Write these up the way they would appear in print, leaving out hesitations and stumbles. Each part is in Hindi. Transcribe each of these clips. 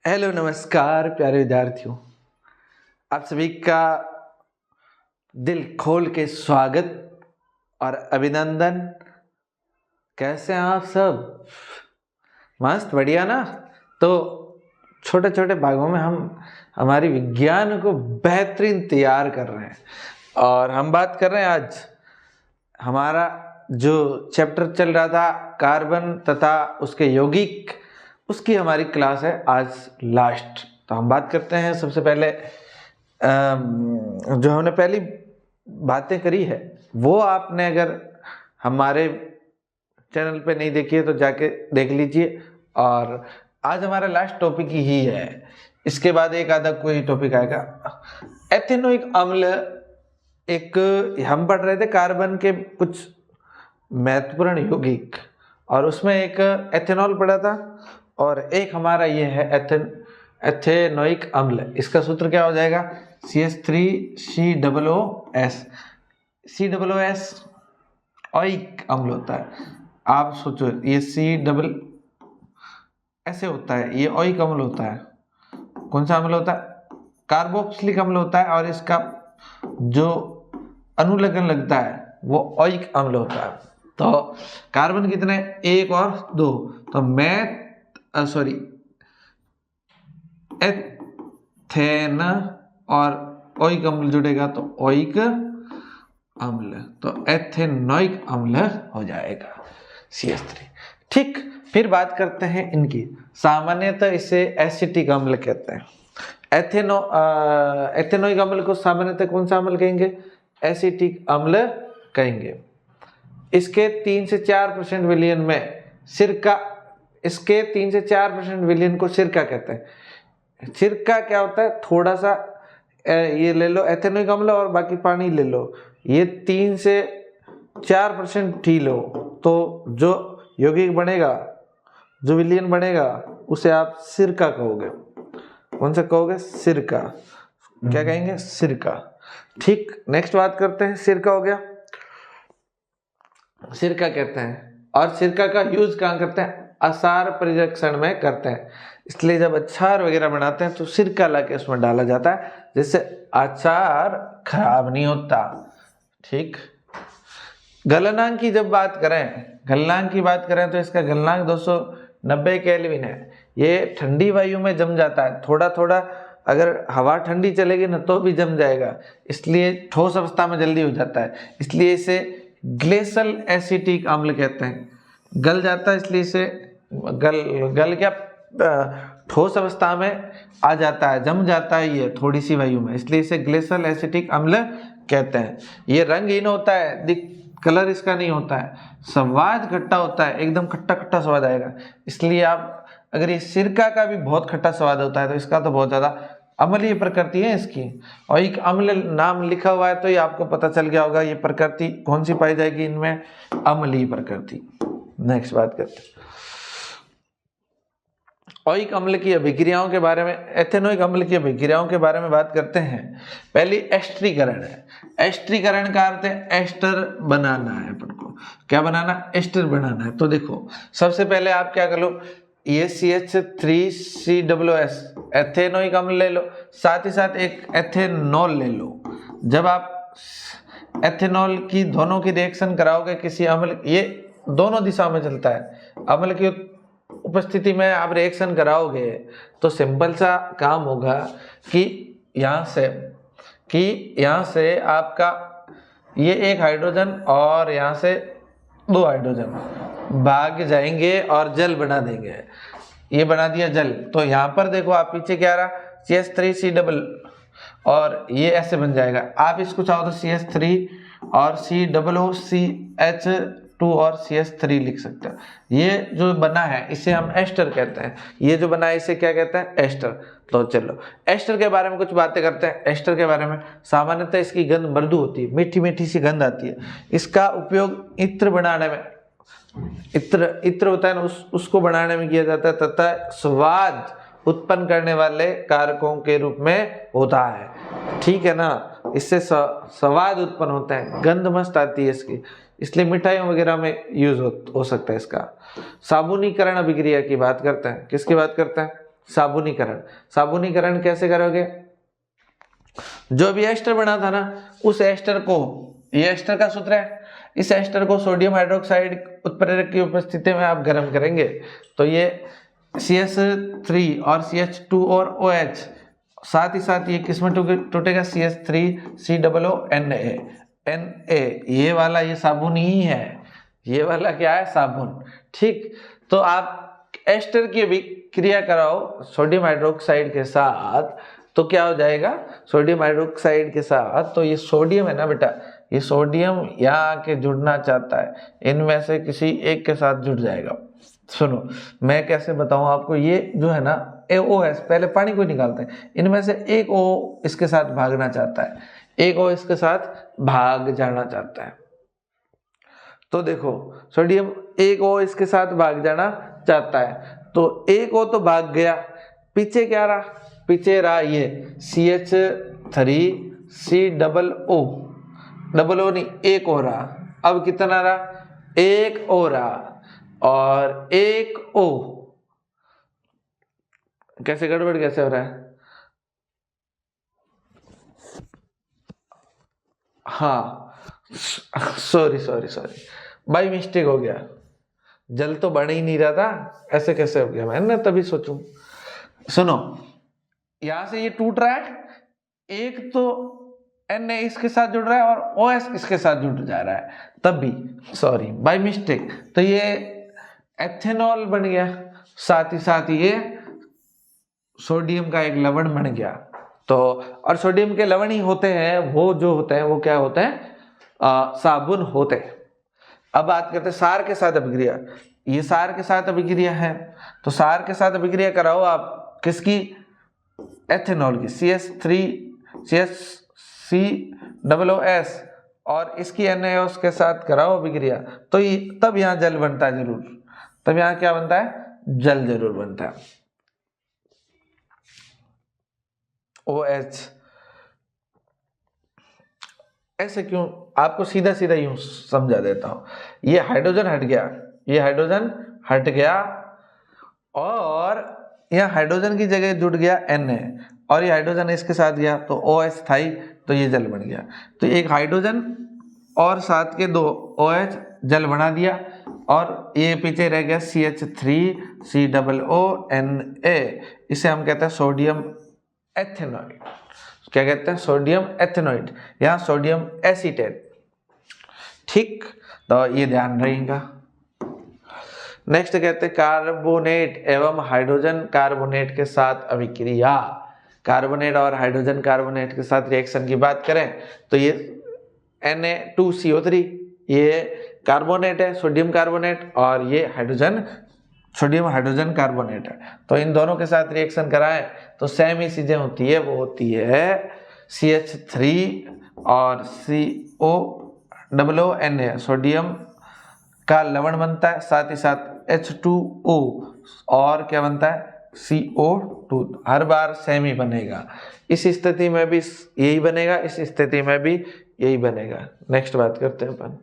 हेलो, नमस्कार प्यारे विद्यार्थियों। आप सभी का दिल खोल के स्वागत और अभिनंदन। कैसे हैं आप सब? मस्त, बढ़िया ना? तो छोटे छोटे भागों में हम हमारी विज्ञान को बेहतरीन तैयार कर रहे हैं और हम बात कर रहे हैं आज हमारा जो चैप्टर चल रहा था कार्बन तथा उसके यौगिक, उसकी हमारी क्लास है आज लास्ट। तो हम बात करते हैं सबसे पहले जो हमने पहली बातें करी है वो आपने अगर हमारे चैनल पे नहीं देखी है तो जाके देख लीजिए। और आज हमारा लास्ट टॉपिक ही है, इसके बाद एक आधा कोई टॉपिक आएगा। एथेनोइक अम्ल, एक हम पढ़ रहे थे कार्बन के कुछ महत्वपूर्ण यौगिक और उसमें एक एथेनॉल पढ़ा था और एक हमारा ये है एथेनोइक अम्ल। इसका सूत्र क्या हो जाएगा? CH3COOS। COOS ओइक अम्ल होता है। आप सोचो, ये C डबल ऐसे होता है, ये ओइक अम्ल होता है। कौन सा अम्ल होता है? कार्बोक्सिलिक अम्ल होता है और इसका जो अनुलग्न लगता है वो ओइक अम्ल होता है। तो कार्बन कितने? 1 और 2। तो एथेन और ओइक अम्ल जुड़ेगा तो ओइक अम्ल, तो एथेनोइक अम्ल हो जाएगा CH3। ठीक, फिर बात करते हैं इनकी। सामान्यतः इसे एसिटिक अम्ल कहते हैं। एथेनोइक अम्ल को सामान्यतः कौन सा अम्ल कहेंगे? एसिटिक अम्ल कहेंगे। इसके 3 से 4% विलयन में सिरका, इसके 3 से 4% विलयन को सिरका कहते हैं। सिरका क्या होता है? थोड़ा सा ये ले लो एथेनोइक अम्ल और बाकी पानी ले लो, ये 3 से 4% ही लो, तो जो यौगिक बनेगा, जो विलयन बनेगा उसे आप सिरका कहोगे। कौन सा कहोगे? सिरका। क्या कहेंगे? सिरका। ठीक, नेक्स्ट बात करते हैं। सिरका हो गया, सिरका कहते हैं। और सिरका का यूज कहाँ करते हैं? अचार परिरक्षण में करते हैं। इसलिए जब अचार वगैरह बनाते हैं तो सिरका लाके उसमें डाला जाता है, जिससे अचार खराब नहीं होता। ठीक, गलनांक की जब बात करें, गलनांक की बात करें तो इसका गलनांक 290 केल्विन है। ये ठंडी वायु में जम जाता है, थोड़ा थोड़ा अगर हवा ठंडी चलेगी ना तो भी जम जाएगा, इसलिए ठोस अवस्था में जल्दी हो जाता है। इसलिए इसे ग्लेशियल एसिटिक अम्ल कहते हैं। गल जाता है इसलिए इसे गल क्या ठोस अवस्था में आ जाता है, जम जाता है ये थोड़ी सी वायु में, इसलिए इसे ग्लेशियल एसिटिक अम्ल कहते हैं। ये रंगहीन होता है, कलर इसका नहीं होता है, स्वाद खट्टा होता है, एकदम खट्टा खट्टा स्वाद आएगा। इसलिए आप अगर ये सिरका का भी बहुत खट्टा स्वाद होता है तो इसका तो बहुत ज्यादा अम्लीय प्रकृति है इसकी। और एक अम्ल नाम लिखा हुआ है तो ये आपको पता चल गया होगा ये प्रकृति कौन सी पाई जाएगी इनमें? अम्लीय प्रकृति। नेक्स्ट बात करते हैं ओइक अम्ल की अभिक्रियाओं के बारे में, एथेनोइक अम्ल की अभिक्रियाओं के बारे में बात करते हैं। पहली एस्टरीकरण है। एस्टरीकरण का अर्थ है एस्टर बनाना है अपन को। क्या बनाना? एस्टर बनाना है। तो देखो, सबसे पहले आप क्या कर लो, ये CH3COOS एथेनोइक अम्ल ले लो, साथ ही साथ एक एथेनॉल ले लो। जब आप एथेनॉल की दोनों की रिएक्शन कराओगे किसी अम्ल, ये दोनों दिशा में चलता है, अम्ल की उपस्थिति में आप रिएक्शन कराओगे तो सिंपल सा काम होगा कि यहाँ से आपका ये एक हाइड्रोजन और यहाँ से 2 हाइड्रोजन भाग जाएंगे और जल बना देंगे। ये बना दिया जल, तो यहाँ पर देखो आप पीछे क्या आ रहा? CH3C और ये ऐसे बन जाएगा। आप इसको चाहो तो CH3 और COOCH2 और CH3 लिख सकते हैं। ये जो बना है इसे हम एस्टर कहते हैं। ये जो बना है इसे क्या कहते हैं? एस्टर। तो चलो एस्टर के बारे में कुछ बातें करते हैं। एस्टर के बारे में, सामान्यतः इसकी गंध मृदु होती है, मीठी मीठी सी गंध आती है। इसका उपयोग इत्र बनाने में, इत्र होता है ना, उसको बनाने में किया जाता है तथा स्वाद उत्पन्न करने वाले कारकों के रूप में होता है। ठीक है ना, इससे स्वाद उत्पन्न होता है, गंध मस्त आती है इसकी। इसलिए मिठाइयों वगैरह में यूज हो सकता है इसका। साबुनीकरण अभिक्रिया की बात करते हैं। किसकी बात करते हैं? साबुनीकरण। साबुनीकरण कैसे करोगे? जो भी एस्टर बना था ना, उस एस्टर को, ये एस्टर का सूत्र है, इस एस्टर को सोडियम हाइड्रोक्साइड उत्प्रेरक की उपस्थिति में आप गर्म करेंगे तो ये CH3 और CH2 और OH, साथ ही साथ ये किस में टूटेगा? CH3COONA। ये वाला ये साबुन ही है, ये वाला क्या है? साबुन। ठीक, तो आप एस्टर की अभिक्रिया कराओ सोडियम हाइड्रोक्साइड के साथ तो क्या हो जाएगा? सोडियम हाइड्रोक्साइड के साथ, तो ये सोडियम है ना बेटा, ये सोडियम यहाँ के जुड़ना चाहता है, इनमें से किसी एक के साथ जुड़ जाएगा। सुनो मैं कैसे बताऊं आपको, ये जो है ना AOS, पहले पानी को निकालते हैं, इनमें से एक O इसके साथ भागना चाहता है, एक O इसके साथ भाग जाना चाहता है। तो देखो सोडियम एक O इसके साथ भाग जाना चाहता है, तो एक O तो भाग गया, पीछे क्या रहा? पीछे रहा ये CH3COO, डबल O नहीं, एक O रहा। अब कितना रहा? एक O रहा, और एक O कैसे गड़बड़ कैसे हो रहा है? हाँ सॉरी बाई मिस्टेक हो गया, जल तो बन ही नहीं रहा था, ऐसे कैसे हो गया? मैंने तभी सोचूं। सुनो यहां से ये टूट रहा है, एक तो Na इसके साथ जुड़ रहा है और OS इसके साथ जुड़ जा रहा है, तब भी सॉरी बाय मिस्टेक, तो ये एथेनॉल बन गया, साथ ही साथ ये सोडियम का एक लवण बन गया। तो और सोडियम के लवण ही होते हैं, वो जो होते हैं वो क्या होते हैं? साबुन होते हैं। अब बात करते हैं सार के साथ अभिक्रिया। ये सार के साथ अभिक्रिया है, तो सार के साथ अभिक्रिया कराओ आप किसकी? एथेनॉल की, CH3COOS, और इसकी NaOH के साथ कराओ अभिक्रिया, तो तब यहाँ जल बनता है जरूर, तब यहाँ क्या बनता है? जल जरूर बनता है। OH ऐसे क्यों? आपको सीधा सीधा यूं समझा देता हूं, ये हाइड्रोजन हट गया, ये हाइड्रोजन हट गया, और यहाँ हाइड्रोजन की जगह जुड़ गया Na, और ये हाइड्रोजन इसके साथ गया तो OH था ही, तो ये जल बन गया। तो एक हाइड्रोजन और साथ के दो OH जल बना दिया, और ये पीछे रह गया CH3COONA, इसे हम कहते हैं सोडियम एथेनॉइड। क्या कहते हैं? सोडियम एथेनॉइड या सोडियम एसीटेट। ठीक, तो ये ध्यान रहेगा। नेक्स्ट कहते हैं कार्बोनेट एवं हाइड्रोजन कार्बोनेट के साथ अभिक्रिया। कार्बोनेट और हाइड्रोजन कार्बोनेट के साथ रिएक्शन की बात करें तो ये Na2CO3, ये कार्बोनेट है, सोडियम कार्बोनेट, और ये हाइड्रोजन सोडियम हाइड्रोजन कार्बोनेट है। तो इन दोनों के साथ रिएक्शन कराएं तो सेम ही चीजें होती है, वो होती है CH3 और COONA, सोडियम का लवण बनता है, साथ ही साथ H2O, और क्या बनता है? CO2। हर बार सेम ही बनेगा, इस स्थिति में भी यही बनेगा, इस स्थिति में भी यही बनेगा। नेक्स्ट बात करते हैं अपन।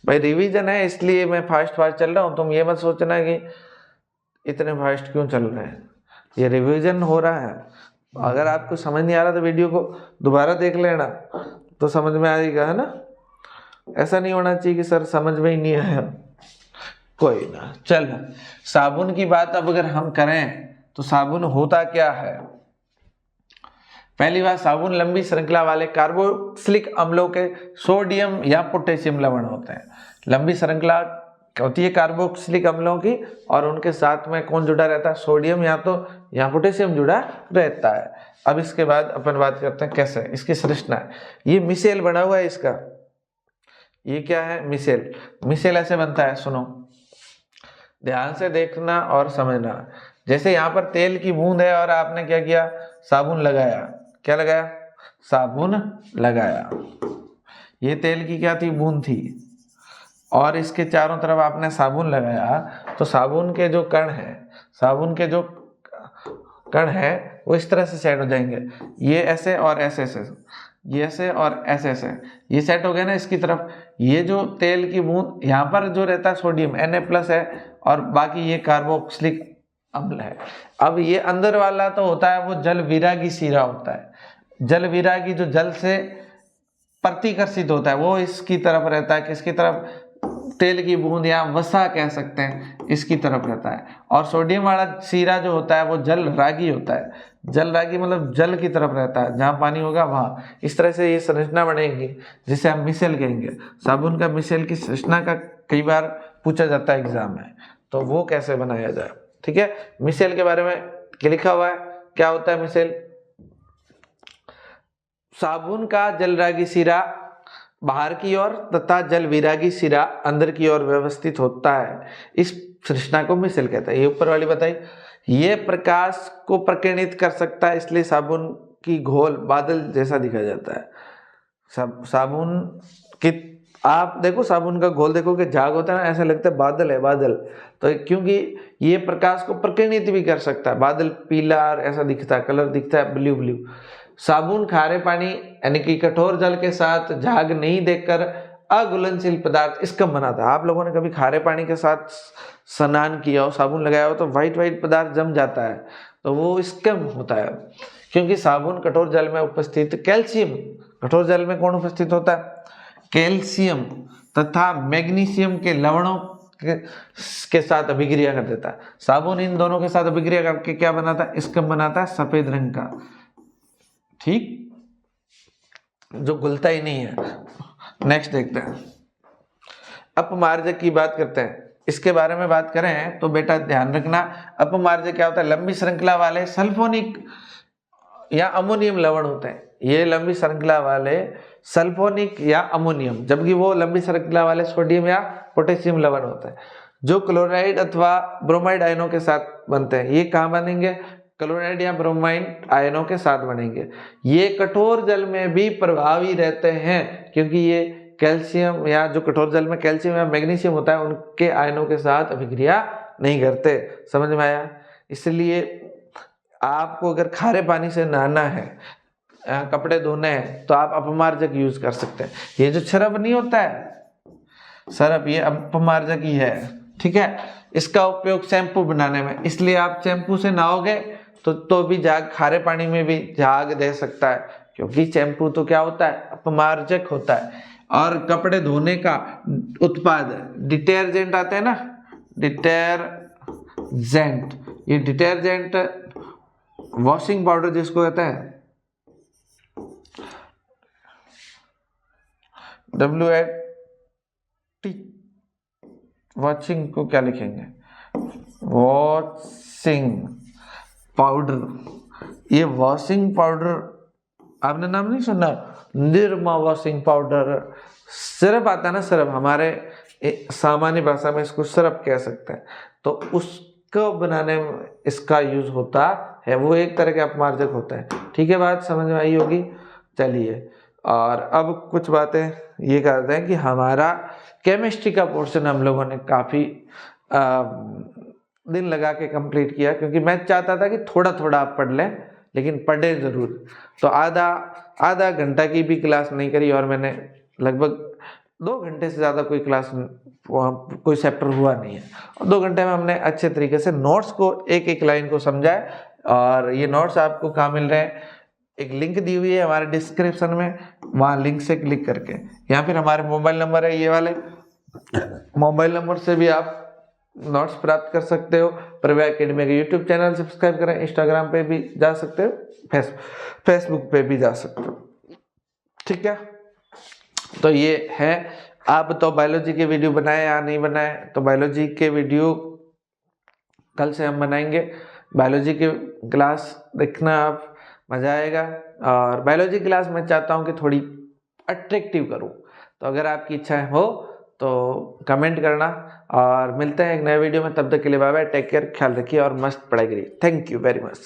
भाई रिवीजन है इसलिए मैं फास्ट चल रहा हूँ, तुम ये मत सोचना कि इतने फास्ट क्यों चल रहे हैं, ये रिवीजन हो रहा है। अगर आपको समझ नहीं आ रहा तो वीडियो को दोबारा देख लेना तो समझ में आएगा, है ना? ऐसा नहीं होना चाहिए कि सर समझ में ही नहीं आया। कोई ना, चल साबुन की बात अब अगर हम करें तो साबुन होता क्या है? पहली बात, साबुन लंबी श्रृंखला वाले कार्बोक्सिलिक अम्लों के सोडियम या पोटेशियम लवण होते हैं। लंबी श्रृंखला होती है कार्बोक्सिलिक अम्लों की, और उनके साथ में कौन जुड़ा रहता है? सोडियम या तो या पोटेशियम जुड़ा रहता है। अब इसके बाद अपन बात करते हैं कैसे इसकी संरचना है। ये मिसेल बना हुआ है इसका, ये क्या है? मिसेल। मिसेल ऐसे बनता है, सुनो ध्यान से देखना और समझना। जैसे यहाँ पर तेल की बूंद है और आपने क्या किया? साबुन लगाया। क्या लगाया? साबुन लगाया। ये तेल की क्या थी? बूंद थी, और इसके चारों तरफ आपने साबुन लगाया, तो साबुन के जो कण है, साबुन के जो कण है वो इस तरह से सेट हो जाएंगे, ये ऐसे और ऐसे ऐसे। ये ऐसे और ऐसे ऐसे, ये सेट हो गया ना इसकी तरफ। ये जो तेल की बूंद यहाँ पर जो रहता है सोडियम Na+ है और बाकी ये कार्बोक्सिलिक अम्ल है। अब ये अंदर वाला तो होता है वो जल विरागी सीरा होता है। जल विरागी जो जल से प्रतिकर्षित होता है वो इसकी तरफ रहता है, किसकी तरफ, तेल की बूंद या वसा कह सकते हैं, इसकी तरफ रहता है। और सोडियम वाला सीरा जो होता है वो जल रागी होता है। जल रागी मतलब जल की तरफ रहता है, जहाँ पानी होगा वहाँ। इस तरह से ये संरचना बनेगी जिसे हम मिसेल कहेंगे। साबुन का मिसेल की संरचना का कई बार पूछा जाता है एग्जाम में, तो वो कैसे बनाया जाए। ठीक है, मिसेल के बारे में लिखा हुआ है, क्या होता है मिसेल। साबुन का जल रागी सिरा बाहर की ओर तथा जल विरागी सिरा अंदर की ओर व्यवस्थित होता है, इस संरचना को मिसेल कहता है। ये ऊपर वाली बताई, ये प्रकाश को प्रकीर्णित कर सकता है, इसलिए साबुन की घोल बादल जैसा दिखा जाता है। साबुन की आप देखो, साबुन का घोल देखो कि झाग होता है ना, ऐसा लगता है बादल है, बादल। तो क्योंकि ये प्रकाश को प्रकीर्णित भी कर सकता है, बादल पीला और ऐसा दिखता है, कलर दिखता है ब्लू ब्लू। साबुन खारे पानी यानी कि कठोर जल के साथ झाग नहीं देखकर अघुलनशील पदार्थ स्कम बनाता है। आप लोगों ने कभी खारे पानी के साथ स्नान किया हो, साबुन लगाया हो, तो व्हाइट व्हाइट पदार्थ जम जाता है, तो वो स्कम होता है। क्योंकि साबुन कठोर जल में उपस्थित कैल्शियम, कठोर जल में कौन उपस्थित होता है, कैल्शियम तथा मैग्नीशियम के लवणों के साथ अभिक्रिया कर देता है। साबुन इन दोनों के साथ अभिक्रिया करके क्या बनाता है, स्कम बनाता है सफेद रंग का। ठीक, जो घुलता ही नहीं है। नेक्स्ट देखते हैं, अपमार्जक की बात करते हैं। इसके बारे में बात करें तो बेटा ध्यान रखना, अपमार्जक क्या होता है, लंबी श्रृंखला वाले सल्फोनिक या अमोनियम लवण होते हैं। ये लंबी श्रृंखला वाले सल्फोनिक या अमोनियम, जबकि वो लंबी श्रृंखला वाले सोडियम या पोटेशियम लवण होते हैं, जो क्लोराइड अथवा ब्रोमाइड आयनों के साथ बनते हैं। ये कहाँ बनेंगे, क्लोराइड या ब्रोमाइड आयनों के साथ बनेंगे। ये कठोर जल में भी प्रभावी रहते हैं, क्योंकि ये कैल्शियम या जो कठोर जल में कैल्शियम या मैग्नीशियम होता है उनके आयनों के साथ अभिक्रिया नहीं करते। समझ में आया। इसलिए आपको अगर खारे पानी से नहाना है, कपड़े धोने हैं, तो आप अपमार्जक यूज कर सकते हैं। ये जो सरफ नहीं होता है, सरफ, ये अपमार्जक ही है। ठीक है, इसका उपयोग शैम्पू बनाने में, इसलिए आप शैम्पू से नहाओगे तो भी झाग, खारे पानी में भी झाग दे सकता है, क्योंकि शैम्पू तो क्या होता है, अपमार्जक होता है। और कपड़े धोने का उत्पाद डिटर्जेंट आते हैं ना, डिटर्जेंट, ये डिटर्जेंट वॉशिंग पाउडर जिसको कहते हैं, WAT, वॉशिंग को क्या लिखेंगे, वॉशिंग पाउडर। ये वॉशिंग पाउडर आपने नाम नहीं सुना, निरमा वॉशिंग पाउडर। सिरप आता है ना, सिरप, हमारे सामान्य भाषा में इसको सिरप कह सकते हैं, तो उसको बनाने में इसका यूज होता है। वो एक तरह के अपमार्जक होता है। ठीक है, बात समझ में आई होगी। चलिए, और अब कुछ बातें ये करते हैं कि हमारा केमिस्ट्री का पोर्शन हम लोगों ने काफ़ी दिन लगा के कंप्लीट किया, क्योंकि मैं चाहता था कि थोड़ा थोड़ा आप पढ़ लें, लेकिन पढ़े ज़रूर। तो आधा घंटा की भी क्लास नहीं करी, और मैंने लगभग 2 घंटे से ज़्यादा कोई क्लास, कोई चैप्टर हुआ नहीं है। और 2 घंटे में हमने अच्छे तरीके से नोट्स को, एक एक लाइन को समझाए। और ये नोट्स आपको कहाँ मिल रहे हैं, एक लिंक दी हुई है हमारे डिस्क्रिप्शन में, वहाँ लिंक से क्लिक करके, या फिर हमारे मोबाइल नंबर है, ये वाले मोबाइल नंबर से भी आप नोट्स प्राप्त कर सकते हो। प्रभा एकेडमी का यूट्यूब चैनल सब्सक्राइब करें, इंस्टाग्राम पे भी जा सकते हो, फेसबुक पे भी जा सकते हो। ठीक है, तो ये है। आप तो बायोलॉजी के वीडियो बनाए या नहीं बनाए, तो बायोलॉजी के वीडियो कल से हम बनाएंगे। बायोलॉजी के क्लास देखना आप, मज़ा आएगा। और बायोलॉजी क्लास मैं चाहता हूँ कि थोड़ी अट्रैक्टिव करूँ, तो अगर आपकी इच्छा हो तो कमेंट करना। और मिलते हैं एक नए वीडियो में, तब तक के लिए बाय बाय, टेक केयर, ख्याल रखिए और मस्त पढ़ाई करिए। Thank you very much.